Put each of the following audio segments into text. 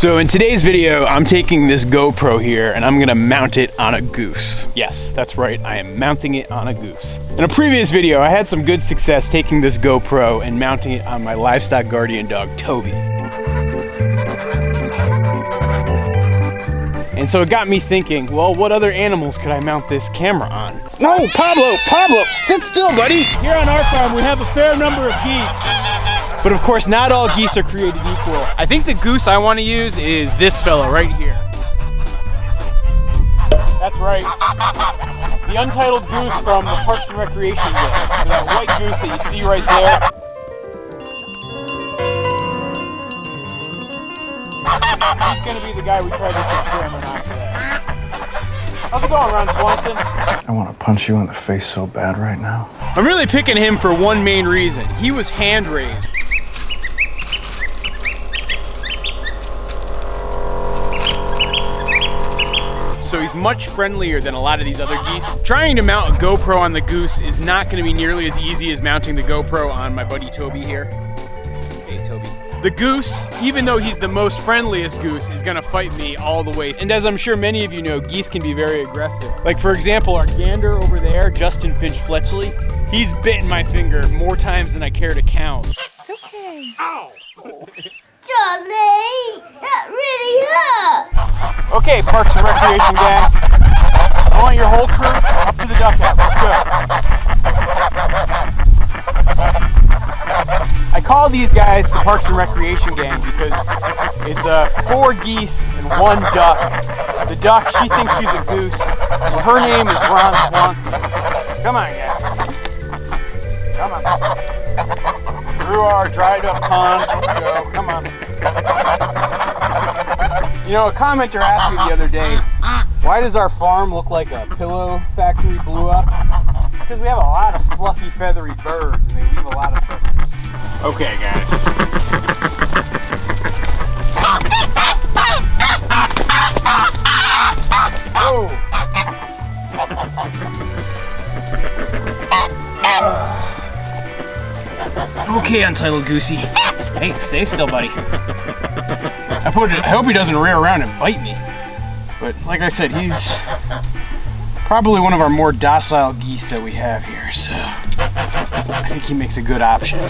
So in today's video, I'm taking this GoPro here and I'm gonna mount it on a goose. Yes, that's right, I am mounting it on a goose. In a previous video, I had some good success taking this GoPro and mounting it on my livestock guardian dog, Toby. And so it got me thinking, well, what other animals could I mount this camera on? No, Pablo, sit still, buddy. Here on our farm, we have a fair number of geese. But of course, not all geese are created equal. I think the goose I want to use is this fellow right here. That's right. The untitled goose from the Parks and Recreation Day. So that white goose that you see right there. He's going to be the guy we tried this experiment on today. How's it going, Ron Swanson? I want to punch you in the face so bad right now. I'm really picking him for one main reason. He was hand raised. So he's much friendlier than a lot of these other geese. Trying to mount a GoPro on the goose is not going to be nearly as easy as mounting the GoPro on my buddy Toby here. Hey, Toby. The goose, even though he's the most friendliest goose, is going to fight me all the way. And as I'm sure many of you know, geese can be very aggressive. Like for example, our gander over there, Justin Finch Fletchley, he's bitten my finger more times than I care to count. It's okay. Ow! Charlie, that really hurt. Okay, Parks and Recreation gang. I want your whole crew up to the duck house. Let's go. I call these guys the Parks and Recreation gang because it's 4 geese and 1 duck. The duck, she thinks she's a goose. And her name is Ron Swanson. Come on, guys. Come on. Through our dried up pond. Let's go. Come on. You know, a commenter asked me the other day, why does our farm look like a pillow factory blew up? Because we have a lot of fluffy, feathery birds, and they leave a lot of feathers. Okay, guys. Oh. Okay, Untitled Goosey. Hey, stay still, buddy. I hope he doesn't rear around and bite me. But like I said, he's probably one of our more docile geese that we have here, so I think he makes a good option.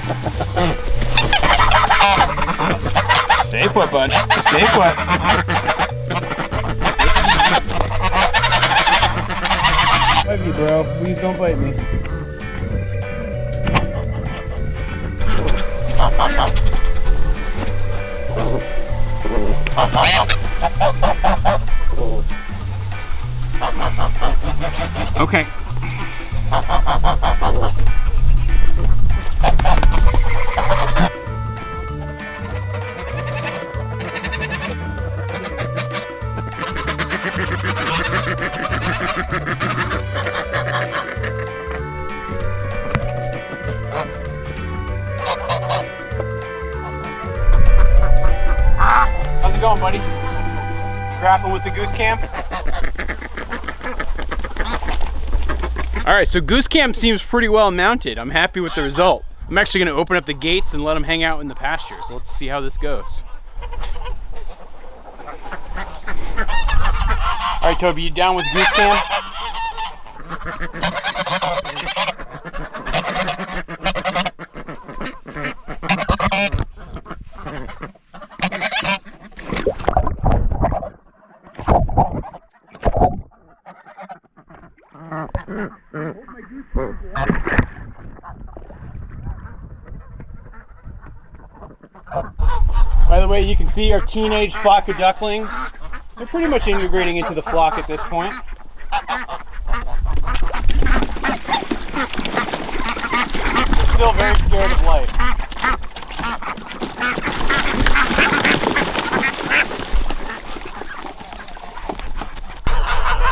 Stay put, bud. Stay put. Love you, bro. Please don't bite me. Okay. How's it going, buddy? Grappling with the goose cam? All right, so goose cam seems pretty well mounted. I'm happy with the result. I'm actually gonna open up the gates and let them hang out in the pasture. So let's see how this goes. All right, Toby, you down with goose cam? By the way, you can see our teenage flock of ducklings. They're pretty much integrating into the flock at this point. They're still very scared of life.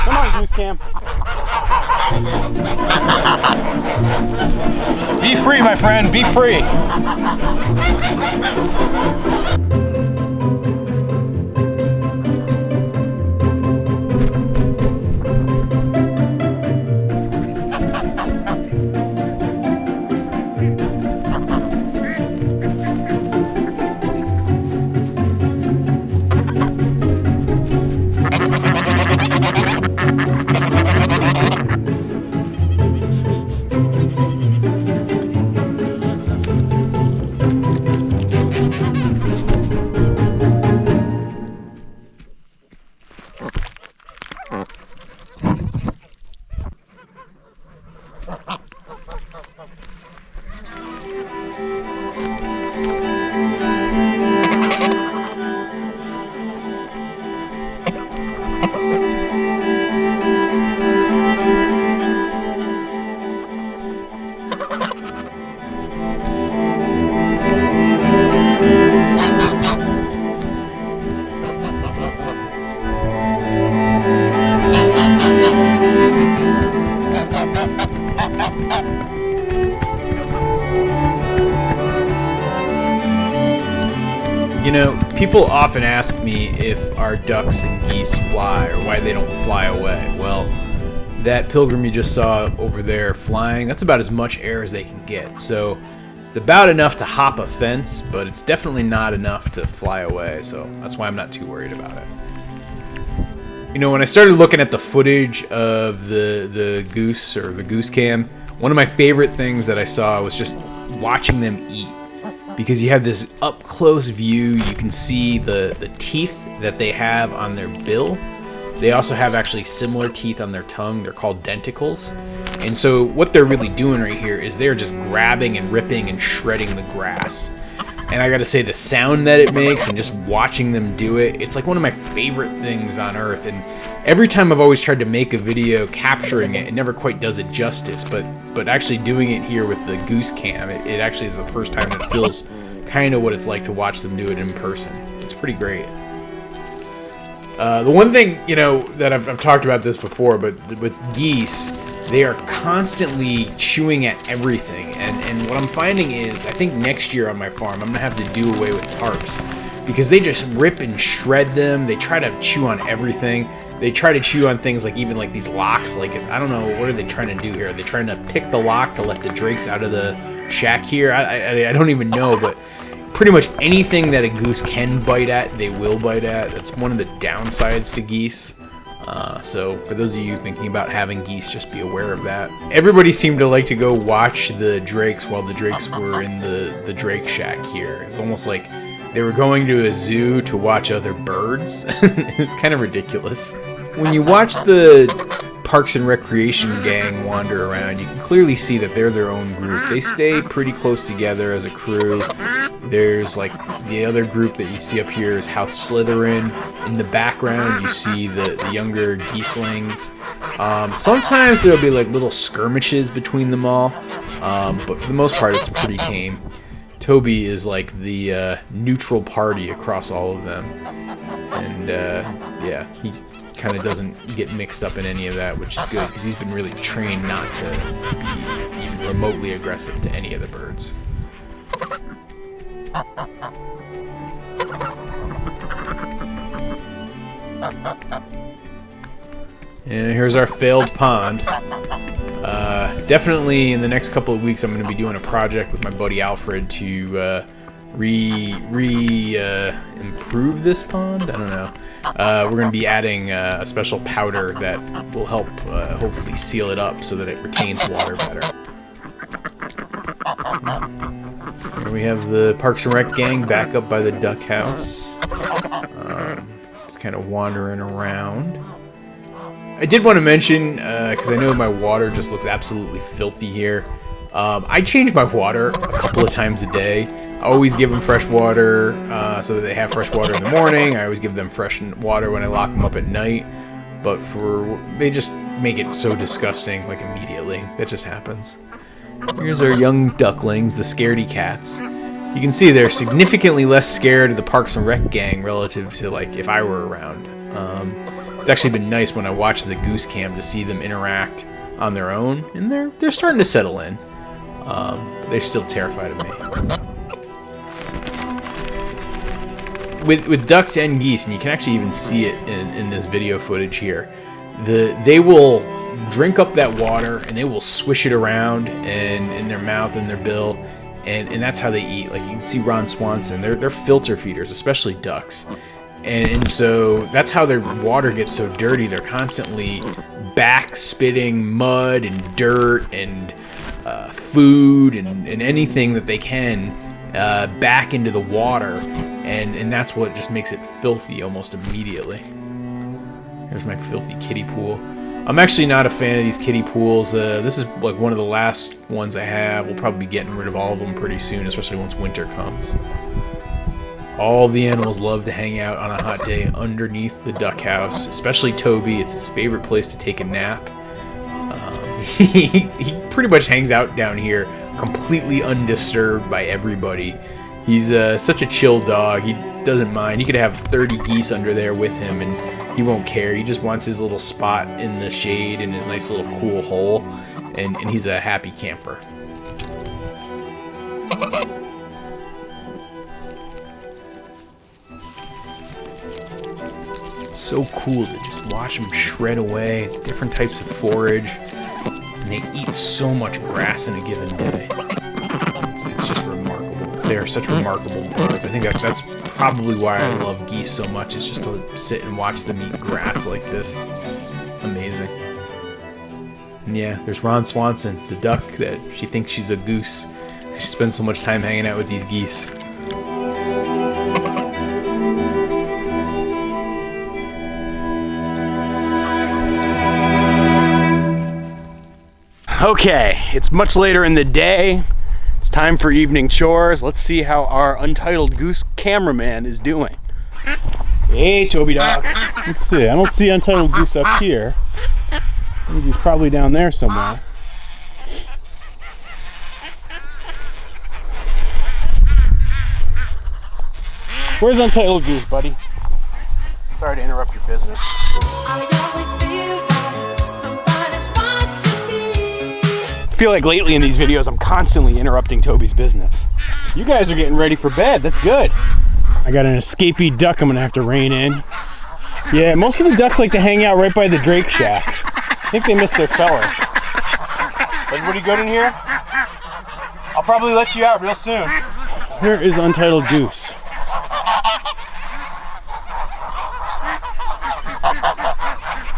Come on, Goose Cam. Be free, my friend, be free. You know, people often ask me if our ducks and geese fly or why they don't fly away. Well, that pilgrim you just saw over there flying, that's about as much air as they can get. So it's about enough to hop a fence, but it's definitely not enough to fly away. So that's why I'm not too worried about it. You know, when I started looking at the footage of the goose or the goose cam, one of my favorite things that I saw was just watching them eat. Because you have this up close view, you can see the teeth that they have on their bill. They also have actually similar teeth on their tongue. They're called denticles. And so what they're really doing right here is they're just grabbing and ripping and shredding the grass. And I gotta say, the sound that it makes and just watching them do it, it's like one of my favorite things on earth. And every time I've always tried to make a video capturing it, it never quite does it justice. But actually doing it here with the Goose cam, it actually is the first time that it feels kind of what it's like to watch them do it in person. It's pretty great. The one thing, you know, that I've talked about this before, but with geese, they are constantly chewing at everything. And what I'm finding is, I think next year on my farm, I'm going to have to do away with tarps. Because they just rip and shred them. They try to chew on everything. They try to chew on things like even like these locks. Like, I don't know, what are they trying to do here? Are they trying to pick the lock to let the drakes out of the shack here? I don't even know, but pretty much anything that a goose can bite at, they will bite at. That's one of the downsides to geese. So for those of you thinking about having geese, just be aware of that. Everybody seemed to like to go watch the drakes while the drakes were in the drake shack here. It's almost like they were going to a zoo to watch other birds. It's kind of ridiculous. When you watch the Parks and Recreation gang wander around, you can clearly see that they're their own group. They stay pretty close together as a crew. There's like the other group that you see up here is House Slytherin. In the background, you see the younger geeslings. Sometimes there'll be like little skirmishes between them all, but for the most part, it's pretty tame. Toby is like the neutral party across all of them, and yeah, he kind of doesn't get mixed up in any of that, which is good because he's been really trained not to be even remotely aggressive to any of the birds. And here's our failed pond. Definitely in the next couple of weeks I'm going to be doing a project with my buddy Alfred to improve this pond. I don't know. We're going to be adding a special powder that will help hopefully seal it up so that it retains water better. Here we have the Parks and Rec gang back up by the duck house. Just kind of wandering around. I did want to mention, because I know my water just looks absolutely filthy here. I change my water a couple of times a day. I always give them fresh water so that they have fresh water in the morning. I always give them fresh water when I lock them up at night. But they just make it so disgusting, like immediately. That just happens. Here's our young ducklings, the scaredy cats. You can see they're significantly less scared of the Parks and Rec gang relative to like if I were around. It's actually been nice when I watch the Goose cam to see them interact on their own, and they're starting to settle in. But they're still terrified of me. With ducks and geese, and you can actually even see it in this video footage here, they will drink up that water and they will swish it around and in their mouth and their bill, and that's how they eat. Like you can see Ron Swanson, they're filter feeders, especially ducks. And so that's how their water gets so dirty. They're constantly back spitting mud and dirt and food and anything that they can back into the water, and that's what just makes it filthy almost immediately. Here's my filthy kiddie pool. I'm actually not a fan of these kiddie pools. This is like one of the last ones I have. We'll probably be getting rid of all of them pretty soon, especially once winter comes. All the animals love to hang out on a hot day underneath the duck house, especially Toby. It's his favorite place to take a nap. He pretty much hangs out down here completely undisturbed by everybody. He's such a chill dog. He doesn't mind. He could have 30 geese under there with him and he won't care. He just wants his little spot in the shade and his nice little cool hole, and he's a happy camper. So cool to just watch them shred away different types of forage, and they eat so much grass in a given day. It's just remarkable. They are such remarkable birds. I think that's probably why I love geese so much, is just to sit and watch them eat grass like this. It's amazing. And yeah, there's Ron Swanson, the duck that she thinks she's a goose. She spends so much time hanging out with these geese. Okay, it's much later in the day. It's time for evening chores. Let's see how our Untitled Goose cameraman is doing. Hey, Toby dog. Let's see. I don't see Untitled Goose up here. I think he's probably down there somewhere. Where's Untitled Goose, buddy? Sorry to interrupt your business. I feel like lately in these videos I'm constantly interrupting Toby's business. You guys are getting ready for bed. That's good. I got an escapee duck I'm gonna have to rein in. Yeah, most of the ducks like to hang out right by the Drake shack. I think they miss their fellas. Everybody good in here? I'll probably let you out real soon. Here is Untitled Goose.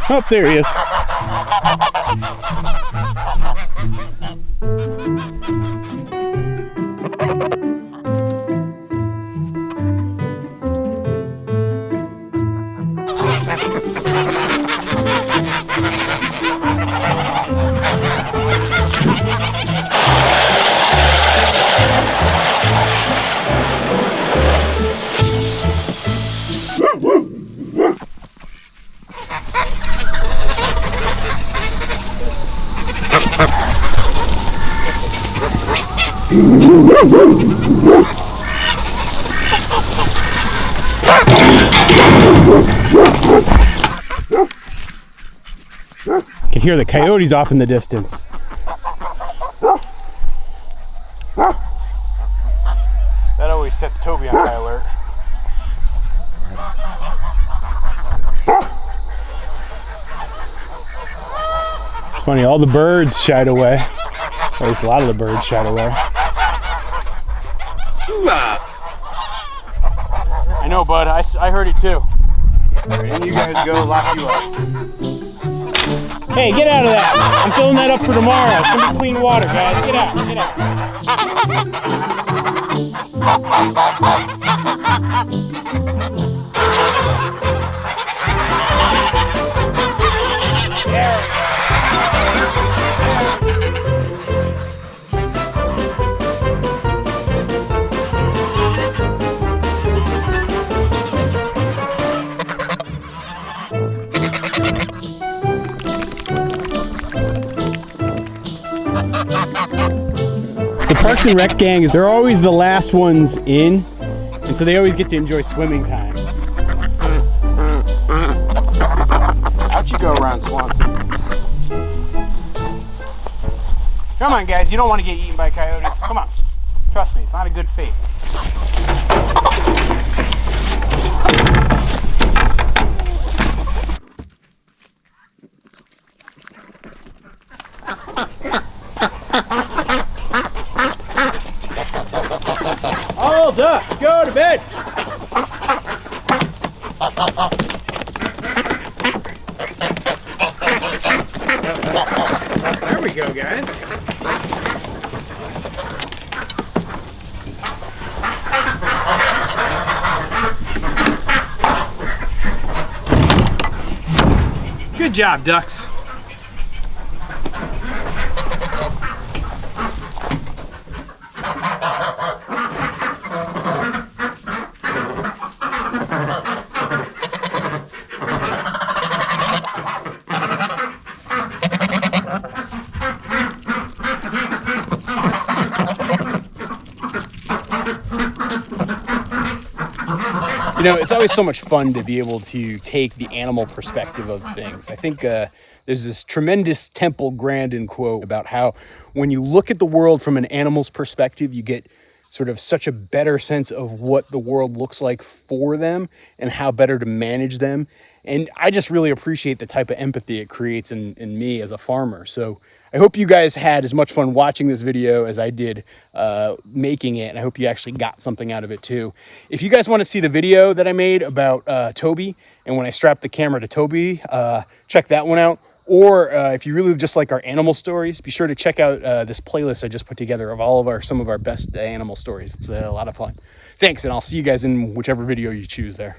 Oh, there he is. Can hear the coyotes off in the distance. That always sets Toby on high alert. It's funny, all the birds shied away. Or at least a lot of the birds shied away. I know, bud. I heard it too. Alright, in you guys go, lock you up. Hey, get out of that! I'm filling that up for tomorrow. It's gonna be clean water, guys. Get out, get out. The Parks and Rec gang, they're always the last ones in, and so they always get to enjoy swimming time. Out you go, Ron Swanson. Come on, guys. You don't want to get eaten by coyotes. Come on. Trust me, it's not a good fate. All ducks, go to bed! There we go, guys. Good job, ducks. You know, it's always so much fun to be able to take the animal perspective of things. I think there's this tremendous Temple Grandin quote about how when you look at the world from an animal's perspective, you get sort of such a better sense of what the world looks like for them and how better to manage them. And I just really appreciate the type of empathy it creates in me as a farmer. So I hope you guys had as much fun watching this video as I did making it. And I hope you actually got something out of it too. If you guys want to see the video that I made about Toby and when I strapped the camera to Toby, check that one out. Or if you really just like our animal stories, be sure to check out this playlist I just put together of some of our best animal stories. It's a lot of fun. Thanks, and I'll see you guys in whichever video you choose there.